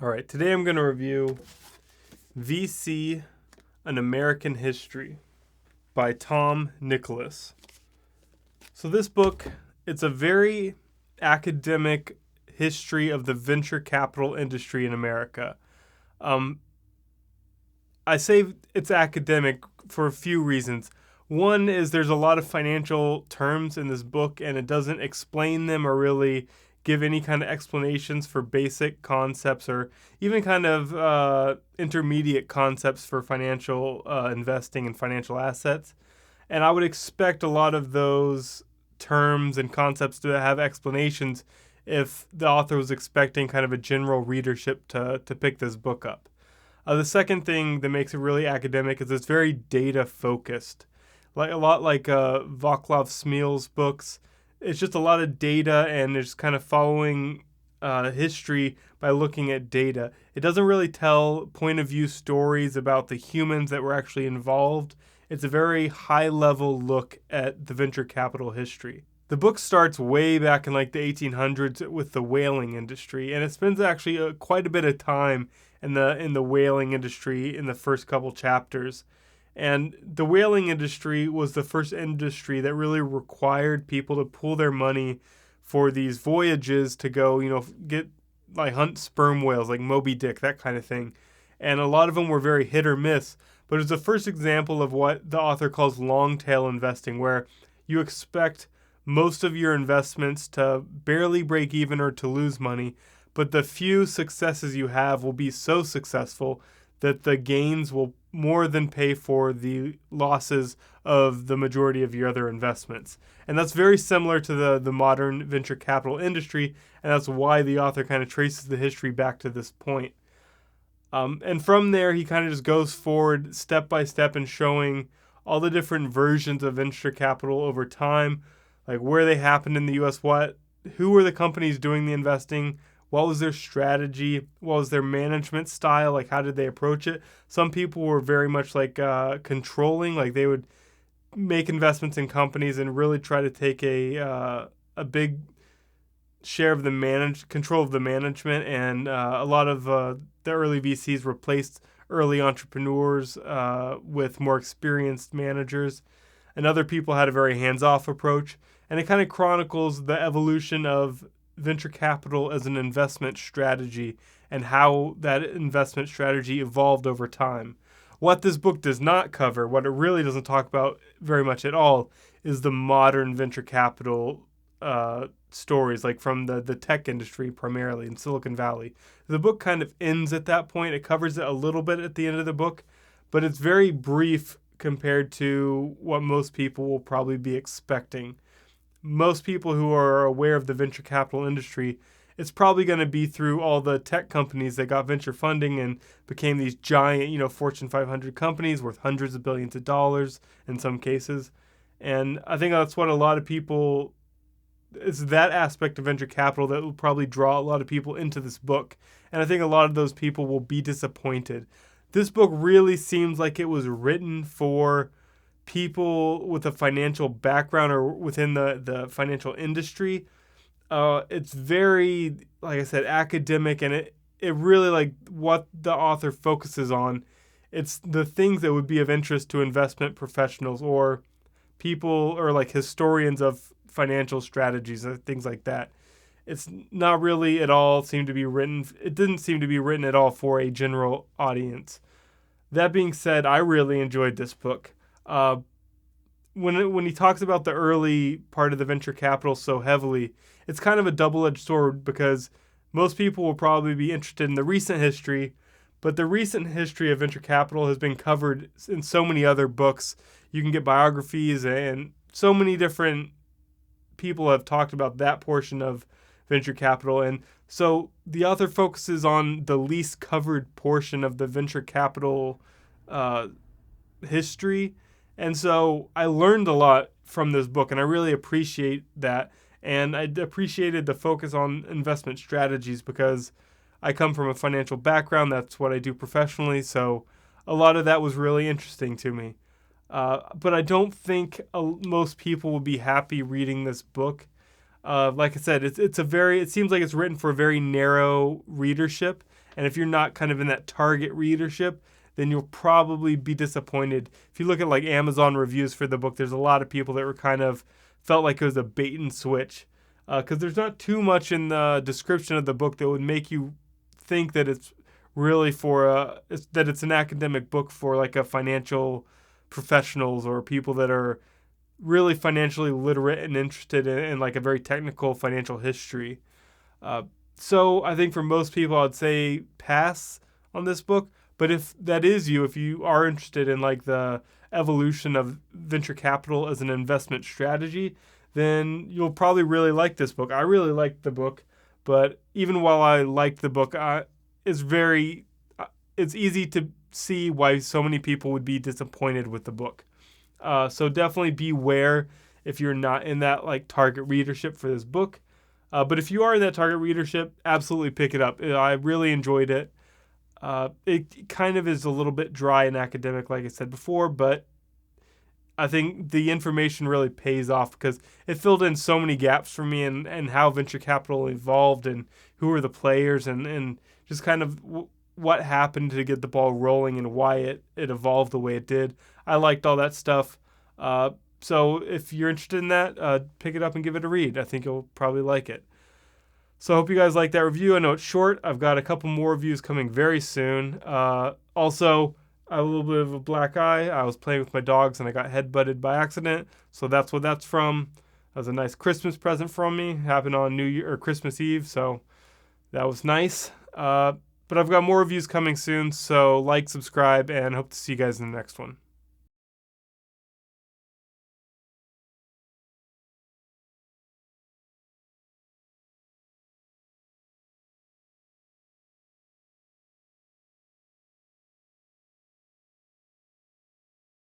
All right, today I'm going to review VC, An American History by Tom Nicholas. So this book, it's a very academic history of the venture capital industry in America. I say it's academic for a few reasons. One is there's a lot of financial terms in this book, and it doesn't explain them or really give any kind of explanations for basic concepts or even kind of intermediate concepts for financial investing and financial assets. And I would expect a lot of those terms and concepts to have explanations if the author was expecting kind of a general readership to pick this book up. The second thing that makes it really academic is it's very data focused, like a lot like Vaclav Smil's books. It's just a lot of data, and it's kind of following history by looking at data. It doesn't really tell point of view stories about the humans that were actually involved. It's a very high level look at the venture capital history. The book starts way back in like the 1800s with the whaling industry, and it spends actually quite a bit of time in the whaling industry in the first couple chapters. And the whaling industry was the first industry that really required people to pool their money for these voyages to go, get like hunt sperm whales like Moby Dick, that kind of thing. And a lot of them were very hit or miss, but it's the first example of what the author calls long tail investing, where you expect most of your investments to barely break even or to lose money, but the few successes you have will be so successful that the gains will more than pay for the losses of the majority of your other investments. And that's very similar to the modern venture capital industry, and that's why the author kind of traces the history back to this point. And from there, he kind of just goes forward step by step in showing all the different versions of venture capital over time, like where they happened in the U.S., who were the companies doing the investing, what was their strategy, what was their management style, like how did they approach it. Some people were very much like controlling, like they would make investments in companies and really try to take a big share of the control of the management, and a lot of the early VCs replaced early entrepreneurs with more experienced managers, and other people had a very hands-off approach. And it kind of chronicles the evolution of venture capital as an investment strategy and how that investment strategy evolved over time. What this book does not cover, what it really doesn't talk about very much at all, is the modern venture capital stories, like from the tech industry primarily in Silicon Valley. The book kind of ends at that point. It covers it a little bit at the end of the book, but it's very brief compared to what most people will probably be expecting. Most people who are aware of the venture capital industry, it's probably going to be through all the tech companies that got venture funding and became these giant, Fortune 500 companies worth hundreds of billions of dollars in some cases. And I think that's what a lot of people, it's that aspect of venture capital that will probably draw a lot of people into this book. And I think a lot of those people will be disappointed. This book really seems like it was written for people with a financial background or within the financial industry. It's very, like I said, academic, and it really, like what the author focuses on, it's the things that would be of interest to investment professionals or people or like historians of financial strategies and things like that. It's not really at all it didn't seem to be written at all for a general audience. That being said, I really enjoyed this book. When he talks about the early part of the venture capital so heavily, it's kind of a double-edged sword, because most people will probably be interested in the recent history, but the recent history of venture capital has been covered in so many other books. You can get biographies, and so many different people have talked about that portion of venture capital. And so the author focuses on the least covered portion of the venture capital history. And so I learned a lot from this book, and I really appreciate that. And I appreciated the focus on investment strategies, because I come from a financial background. That's what I do professionally. So a lot of that was really interesting to me. But I don't think most people will be happy reading this book. Like I said, it seems like it's written for a very narrow readership, and if you're not kind of in that target readership, then you'll probably be disappointed. If you look at like Amazon reviews for the book, there's a lot of people that were kind of felt like it was a bait and switch, because there's not too much in the description of the book that would make you think that it's really that it's an academic book for like a financial professionals or people that are really financially literate and interested in like a very technical financial history. Uh, so I think for most people, I'd say pass on this book. But if that is you, if you are interested in like the evolution of venture capital as an investment strategy, then you'll probably really like this book. I really liked the book, but even while I liked the book, it's very it's easy to see why so many people would be disappointed with the book. So definitely beware if you're not in that like target readership for this book. But if you are in that target readership, absolutely pick it up. I really enjoyed it. It kind of is a little bit dry and academic, like I said before, but I think the information really pays off because it filled in so many gaps for me and how venture capital evolved and who were the players and just kind of what happened to get the ball rolling and why it evolved the way it did. I liked all that stuff. So if you're interested in that, pick it up and give it a read. I think you'll probably like it. So I hope you guys like that review. I know it's short. I've got a couple more reviews coming very soon. Also, I have a little bit of a black eye. I was playing with my dogs and I got head-butted by accident. So that's what that's from. That was a nice Christmas present from me. Happened on New Year or Christmas Eve. So that was nice. But I've got more reviews coming soon. So like, subscribe, and hope to see you guys in the next one.